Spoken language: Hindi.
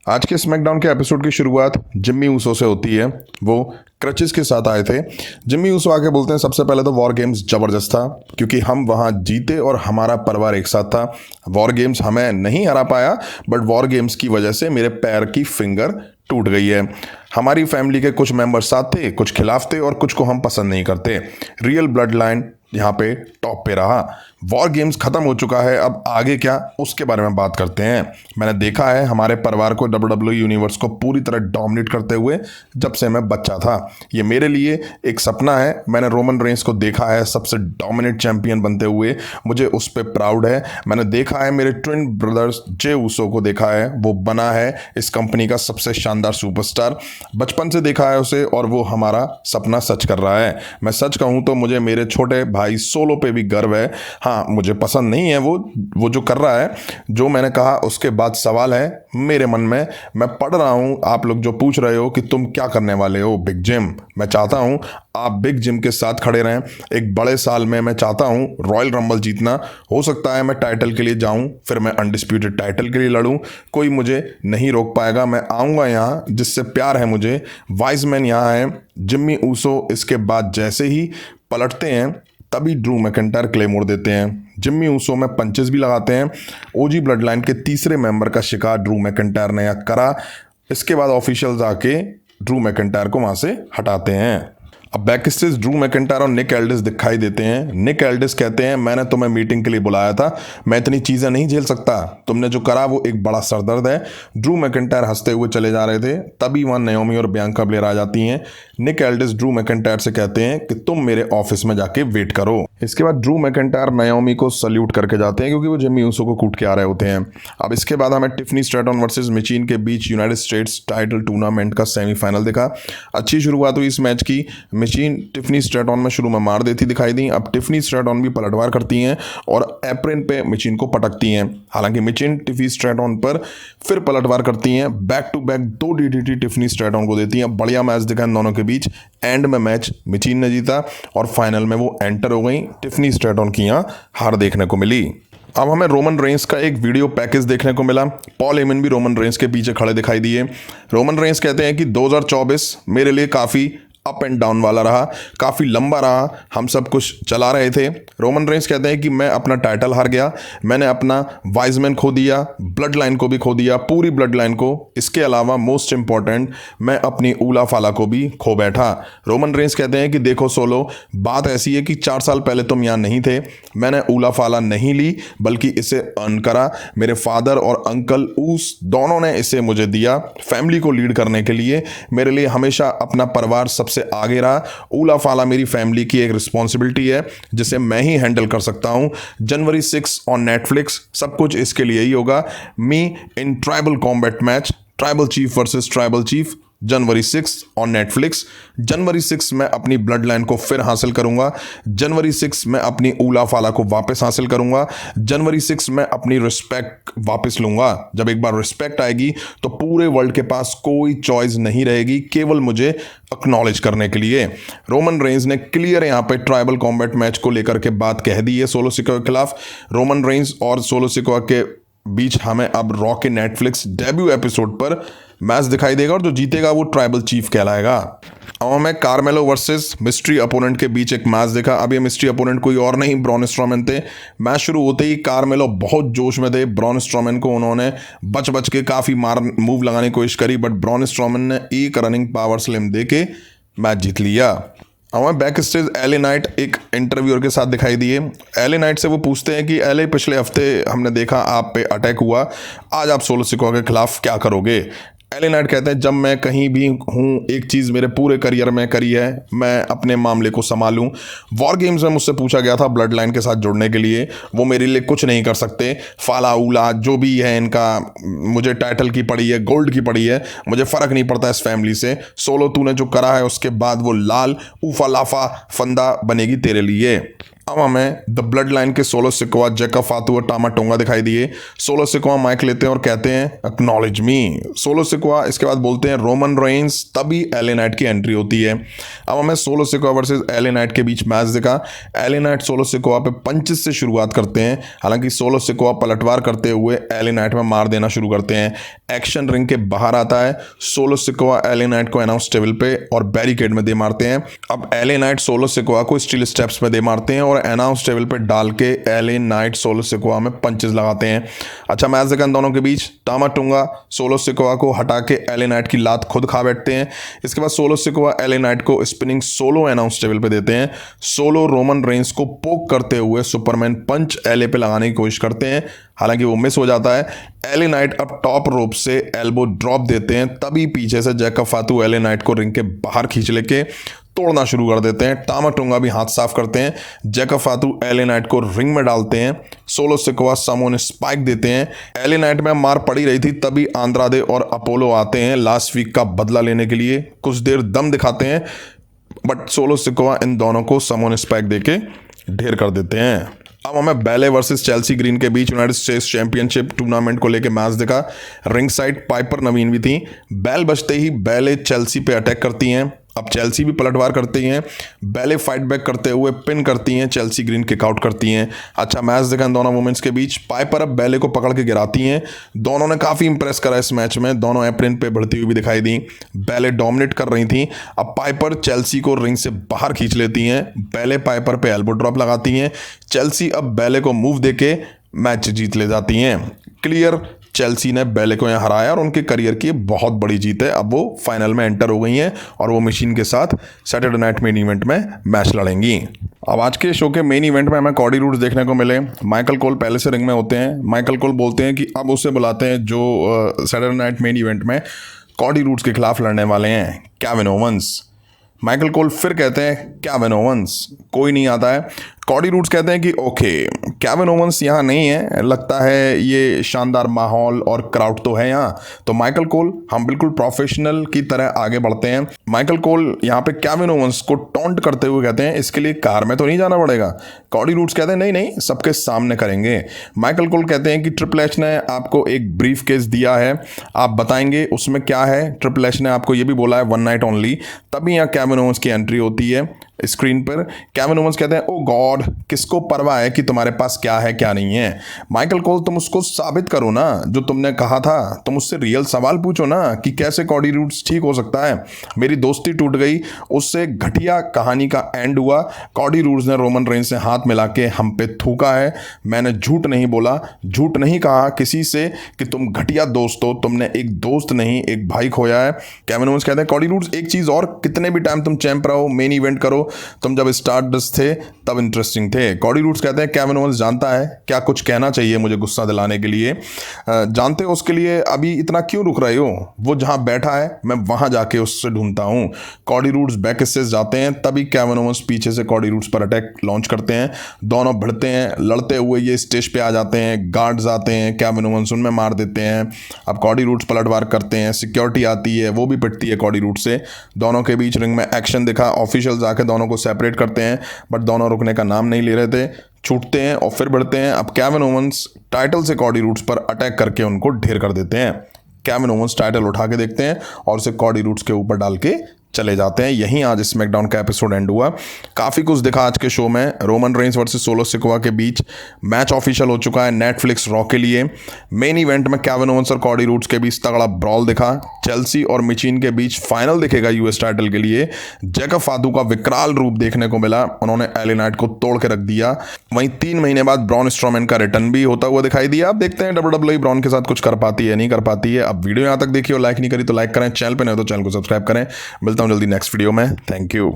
आज के स्मैकडाउन के एपिसोड की शुरुआत जिम्मी ऊसो से होती है। वो क्रचेस के साथ आए थे। जिम्मी ऊसो आके बोलते हैं सबसे पहले तो वॉर गेम्स ज़बरदस्त था क्योंकि हम वहाँ जीते और हमारा परिवार एक साथ था। वॉर गेम्स हमें नहीं हरा पाया बट वॉर गेम्स की वजह से मेरे पैर की फिंगर टूट गई है। हमारी फैमिली के कुछ मेंबर साथ थे, कुछ खिलाफ थे और कुछ को हम पसंद नहीं करते। रियल ब्लड लाइन यहाँ पे टॉप पे रहा। वॉर गेम्स खत्म हो चुका है, अब आगे क्या उसके बारे में बात करते हैं। मैंने देखा है हमारे परिवार को WWE यूनिवर्स को पूरी तरह डोमिनेट करते हुए जब से मैं बच्चा था। ये मेरे लिए एक सपना है। मैंने रोमन रेंस को देखा है सबसे डोमिनेट चैंपियन बनते हुए, मुझे उस पर प्राउड है। मैंने देखा है मेरे ट्विन ब्रदर्स जे ऊसो को देखा है, वो बना है इस कंपनी का सबसे शानदार सुपरस्टार। बचपन से देखा है उसे और वो हमारा सपना सच कर रहा है। मैं सच कहूँ तो मुझे मेरे छोटे भाई सोलो पे भी गर्व है। हाँ, मुझे पसंद नहीं है वो जो कर रहा है। जो मैंने कहा उसके बाद सवाल है मेरे मन में। मैं पढ़ रहा हूँ, आप लोग जो पूछ रहे हो कि तुम क्या करने वाले हो बिग जिम, मैं चाहता हूँ आप बिग जिम के साथ खड़े रहें। एक बड़े साल में मैं चाहता हूँ रॉयल रंबल जीतना। हो सकता है मैं टाइटल के लिए जाऊँ, फिर मैं अनडिस्प्यूटेड टाइटल के लिए लड़ूँ। कोई मुझे नहीं रोक पाएगा। मैं आऊँगा यहाँ जिससे प्यार है मुझे। वाइज मैन यहाँ है, जिम्मी ऊसो इसके बाद जैसे ही पलटते हैं तभी ड्रू मैकिंटायर क्लेमोर देते हैं। जिम्मी ऊसो में पंचेस भी लगाते हैं। ओजी ब्लड लाइन के तीसरे मेंबर का शिकार ड्रू मैकिंटायर ने करा। इसके बाद ऑफिशियल्स आके ड्रू मैकिंटायर को वहाँ से हटाते हैं। अब बैक स्टेज ड्रू मैकिंटायर और निक एल्डिस दिखाई देते हैं। निक एल्डिस कहते हैं मैंने तुम्हें मीटिंग के लिए बुलाया था, मैं इतनी चीज़ें नहीं झेल सकता, तुमने जो करा वो एक बड़ा सरदर्द है। ड्रू मैकिंटायर हंसते हुए चले जा रहे थे, तभी वहाँ नाओमी और बियांका ब्लेयर आ जाती हैं। निक एल्डिस ड्रू मैकिंटायर से कहते हैं कि तुम मेरे ऑफिस में जाके वेट करो। इसके बाद ड्रू मैकिंटायर नाओमी को सल्यूट करके जाते हैं क्योंकि वो जिम्मी ऊसो को कूट के आ रहे होते हैं। अब इसके बाद हमें टिफनी स्ट्रैटन वर्सेस मिचीन के बीच यूनाइटेड स्टेट्स टाइटल टूर्नामेंट का सेमीफाइनल दिखा। अच्छी शुरुआत हुई इस मैच की। मिचीन टिफनी स्ट्रैटन में शुरू में मार देती दिखाई दी। अब टिफनी स्ट्रैटन भी पलटवार करती हैं और एप्रिन पे मिचीन को पटकती हैं। हालांकि मिचीन टिफनी स्ट्रैटन पर फिर पलटवार करती हैं। Back to back 2 DDT Tiffany Stratton को देती हैं। बढ़िया मैच दिखा इन दोनों के बीच। एंड में मैच मिचीन ने जीता और फाइनल में वो एंटर हो गई। टिफनी स्ट्रैटन की यहाँ हार देखने को मिली। अब हमें रोमन रेंस का एक वीडियो पैकेज देखने को मिला। पॉल हेमन भी रोमन रेंस के पीछे खड़े दिखाई दिए। रोमन रेंस कहते हैं कि 2024 मेरे लिए काफ़ी अप एंड डाउन वाला रहा, काफ़ी लंबा रहा, हम सब कुछ चला रहे थे। रोमन रेंस कहते हैं कि मैं अपना टाइटल हार गया, मैंने अपना वाइजमैन खो दिया, ब्लड लाइन को भी खो दिया, पूरी ब्लड लाइन को। इसके अलावा मोस्ट इंपॉर्टेंट मैं अपनी ऊला फाला को भी खो बैठा। रोमन रेंस कहते हैं कि देखो सोलो, बात ऐसी है कि 4 साल पहले तुम यहाँ नहीं थे, मैंने ऊला फाला नहीं ली बल्कि इसे अर्न करा। मेरे फादर और अंकल ऊस दोनों ने इसे मुझे दिया फैमिली को लीड करने के लिए। मेरे लिए हमेशा अपना परिवार सबसे आगे रहा। ऊला फाला मेरी फैमिली की एक रिस्पॉन्सिबिलिटी है जिसे मैं ही हैंडल कर सकता हूं। जनवरी 6 ऑन नेटफ्लिक्स, सब कुछ इसके लिए ही होगा। Me in tribal combat match, tribal chief versus tribal chief, January 6 on Netflix. जनवरी 6 मैं अपनी ब्लड लाइन को फिर हासिल करूंगा। जनवरी 6 मैं अपनी ऊला फाला को वापस हासिल करूंगा। जनवरी 6 मैं अपनी रिस्पेक्ट वापस लूंगा। जब एक बार रिस्पेक्ट आएगी तो पूरे वर्ल्ड के पास कोई चॉइस नहीं रहेगी केवल मुझे एक्नॉलेज करने के लिए। रोमन रेंस ने क्लियर यहाँ पे ट्राइबल कॉम्बैट मैच को लेकर के बात कह दी है सोलो सिकोआ के खिलाफ। रोमन रेंस और सोलो सिकोआ के बीच हमें अब रॉ के नेटफ्लिक्स डेब्यू एपिसोड पर मैच दिखाई देगा और जो जीतेगा वो ट्राइबल चीफ कहलाएगा। अब हमें कार्मेलो वर्सेस मिस्ट्री अपोनेंट के बीच एक मैच देखा। अब ये मिस्ट्री अपोनेंट कोई और नहीं, ब्रॉन स्ट्रोमैन थे। मैच शुरू होते ही कार्मेलो बहुत जोश में थे। ब्रॉन स्ट्रोमैन को उन्होंने बच के काफ़ी मूव लगाने की कोशिश करी बट ब्रॉन स्ट्रोमैन ने एक रनिंग पावर स्लैम दे के मैच जीत लिया। हमें बैक स्टेज एले नाइट एक इंटरव्यूअर के साथ दिखाई दिए। एले नाइट से वो पूछते हैं कि एले, पिछले हफ्ते हमने देखा आप पे अटैक हुआ, आज आप सोलो सिकोआ के खिलाफ क्या करोगे? एले नाइट कहते हैं जब मैं कहीं भी हूँ एक चीज़ मेरे पूरे करियर में करी है, मैं अपने मामले को संभालूं। वॉर गेम्स में मुझसे पूछा गया था ब्लड लाइन के साथ जुड़ने के लिए, वो मेरे लिए कुछ नहीं कर सकते। फाला उला जो भी है इनका, मुझे टाइटल की पड़ी है, गोल्ड की पड़ी है, मुझे फ़र्क नहीं पड़ता इस फैमिली से। सोलो तूने जो करा है उसके बाद वो लाल ऊफा लाफा फंदा बनेगी तेरे लिए। अब हमें द ब्लड लाइन के सोलो सिकोआ, जैकब फातू और टामा टोंगा दिखाई दिए। सोलो सिकोआ माइक लेते हैं और कहते हैं एक्नॉलेज मी। सोलो सिकोआ इसके बाद बोलते हैं रोमन रेंस, तभी एले नाइट की एंट्री होती है। अब हमें solo Sikoa versus LA Knight के बीच मैच दिखा। एले नाइट सोलो सिकोआ पे पंचेस से शुरुआत करते हैं, हालांकि सोलो सिकोआ पलटवार करते हुए एले नाइट में मार देना शुरू करते हैं। एक्शन रिंग के बाहर आता है। सोलो सिकोआ एले नाइट को अनाउंस टेबल पे और बैरिकेड में दे मारते हैं। अब एले नाइट सोलो सिकोआ को स्टील स्टेप्स में दे मारते हैं और अनाउंस टेबल पे डाल के एले नाइट सोलो सिकोआ में पंचेस लगाते हैं। अच्छा मैच देखा इन दोनों के बीच। टामा टोंगा सोलो सिकोआ को हटा के एले नाइट की लात खुद खा बैठते हैं। इसके बाद सोलो सिकोआ एले नाइट को स्पिनिंग सोलो अनाउंस टेबल पे देते हैं। सोलो रोमन रेंस को पोक करते हुए सुपरमैन पंच एले पे लगाने की कोशिश करते हैं, हालांकि वो मिस हो जाता है। एले नाइट अब टॉप रोप से एल्बो ड्रॉप देते हैं, तभी पीछे से जैकब फातू एले नाइट को रिंग के बाहर खींच लेके तोड़ना शुरू कर देते हैं। टामा टोंगा भी हाथ साफ करते हैं। जैकब फातू एले नाइट को रिंग में डालते हैं। सोलो सिकोआ सामोन स्पाइक देते हैं। एले नाइट में मार पड़ी रही थी, तभी आंद्रादे और अपोलो आते हैं लास्ट वीक का बदला लेने के लिए। कुछ देर दम दिखाते हैं, बट सोलो सिकोआ इन दोनों को सामोन स्पाइक देके ढेर कर देते हैं। अब हमें बैले वर्सेस चेल्सी ग्रीन के बीच यूनाइटेड स्टेट्स चैंपियनशिप टूर्नामेंट को लेकर मैच दिखा। रिंग साइड पाइपर नवीन भी थी। बैल बजते ही बैले चेल्सी पे अटैक करती हैं। अब चेल्सी भी पलटवार करती हैं। बैले फाइट बैक करते हुए पिन करती हैं, चेल्सी ग्रीन किक आउट करती हैं। अच्छा मैच देखा इन दोनों वुमेन्स के बीच। पाइपर अब बैले को पकड़ के गिराती हैं। दोनों ने काफ़ी इंप्रेस करा इस मैच में। दोनों एप्रिन पे बढ़ती हुई भी दिखाई दी। बैले डोमिनेट कर रही थी। अब पाइपर चेल्सी को रिंग से बाहर खींच लेती हैं। बैले पाइपर पे एल्बो ड्रॉप लगाती हैं। चेल्सी अब बैले को मूव देके मैच जीत ले जाती हैं। क्लियर चेल्सी ने बैले को यहाँ हराया और उनके करियर की बहुत बड़ी जीत है। अब वो फाइनल में एंटर हो गई हैं और वो मशीन के साथ सैटरडे नाइट मेन इवेंट में मैच लड़ेंगी। अब आज के शो के मेन इवेंट में हमें कॉडी रूड्स देखने को मिले। माइकल कोल पहले से रिंग में होते हैं। माइकल कोल बोलते हैं कि अब उसे बुलाते हैं जो सैटरडे नाइट मेन इवेंट में कॉडी रूड्स के खिलाफ लड़ने वाले हैं, केविन ओवंस। माइकल कोल फिर कहते हैं केविन ओवंस। कोई नहीं आता है। कॉडी रूड्स कहते हैं कि ओके केविन ओवंस यहाँ नहीं है, लगता है ये शानदार माहौल और क्राउड तो है यहाँ, तो माइकल कोल हम बिल्कुल प्रोफेशनल की तरह आगे बढ़ते हैं। माइकल कोल यहाँ पे केविन ओवंस को टॉन्ट करते हुए कहते हैं इसके लिए कार में तो नहीं जाना पड़ेगा। कॉडी रूड्स कहते हैं नहीं नहीं, सबके सामने करेंगे। माइकल कोल कहते हैं कि ट्रिपल एच ने आपको एक ब्रीफ केस दिया है, आप बताएंगे उसमें क्या है। ट्रिपल एच ने आपको ये भी बोला है 1 नाइट ओनली। तभी यहाँ केविन ओवंस की एंट्री होती है स्क्रीन पर। केविन ओवंस कहते हैं ओ गॉड, किसको परवाह है कि तुम्हारे पास क्या है क्या नहीं है। माइकल कोल तुम उसको साबित करो ना जो तुमने कहा था, तुम उससे रियल सवाल पूछो ना कि कैसे कॉडी रूड्स ठीक हो सकता है। मेरी दोस्ती टूट गई, उससे घटिया कहानी का एंड हुआ। कॉडी रूड्स ने रोमन रेंस से हाथ मिला के हम पे थूका है। मैंने झूठ नहीं बोला, झूठ नहीं कहा किसी से कि तुम घटिया दोस्त हो। तुमने एक दोस्त नहीं एक भाई खोया है। केविन ओवंस कहते हैं कॉडी रूड्स एक चीज और, कितने भी टाइम तुम चैंप रहो, मेन इवेंट करो, तुम जब स्टारडस्ट थे तब इंटरेस्टिंग थे। कॉडी रूड्स कहते हैं केविन ओवंस जानता है क्या कुछ कहना चाहिए मुझे गुस्सा दिलाने के लिए, जानते हो उसके लिए अभी इतना क्यों रुक रहे हो, वो जहां बैठा है मैं वहां जाके उससे ढूंढता हूं। कॉडी रूड्स बैक स्टेज जाते हैं, तभी केविन ओवंस पीछे से कॉडी रूड्स पर अटैक लॉन्च करते हैं। दोनों भिड़ते हैं, लड़ते हुए ये स्टेज पे आ जाते हैं। गार्ड्स आते हैं, केविन ओवंस उनमें मार देते हैं। अब कॉडी रूड्स पलटवार करते हैं, सिक्योरिटी आती है, वो भी पिटती है कॉडी रूड्स से। दोनों के बीच रिंग में एक्शन दिखा। ऑफिशियल्स आके दोनों को सेपरेट करते हैं, बट दोनों रुकने का नाम नहीं ले रहे थे, छूटते हैं और फिर बढ़ते हैं। अब केविन ओवंस टाइटल से कॉडी रूड्स पर अटैक करके उनको ढेर कर देते हैं। केविन ओवंस टाइटल उठा के देखते हैं और उसे कॉडी रूड्स के ऊपर डाल के चले जाते हैं। यहीं आज स्मैकडाउन का एपिसोड एंड हुआ। काफ़ी कुछ दिखा आज के शो में। Roman Reigns versus solo Sikoa के बीच मैच ऑफिशियल हो चुका है नेटफ्लिक्स रॉ के लिए। मेन इवेंट में केविन ओवंस और कॉडी रूड्स के बीच तगड़ा ब्रॉल दिखा। चेल्सी और मिचीन के बीच फाइनल दिखेगा यूएस टाइटल के लिए। जैकब फातू का विकराल रूप देखने को मिला, उन्होंने एले नाइट को तोड़ के रख दिया। वहीं 3 महीने बाद ब्रॉन स्ट्रोमैन का रिटर्न भी होता हुआ दिखाई दिया। अब देखते हैं WWE ब्रॉन के साथ कुछ कर पाती है नहीं कर पाती है। अब वीडियो यहाँ तक देखिए और लाइक नहीं करी तो लाइक करें, चैनल पर नहीं तो चैनल को सब्सक्राइब करें। मिलता हूँ जल्दी नेक्स्ट वीडियो में। Thank you.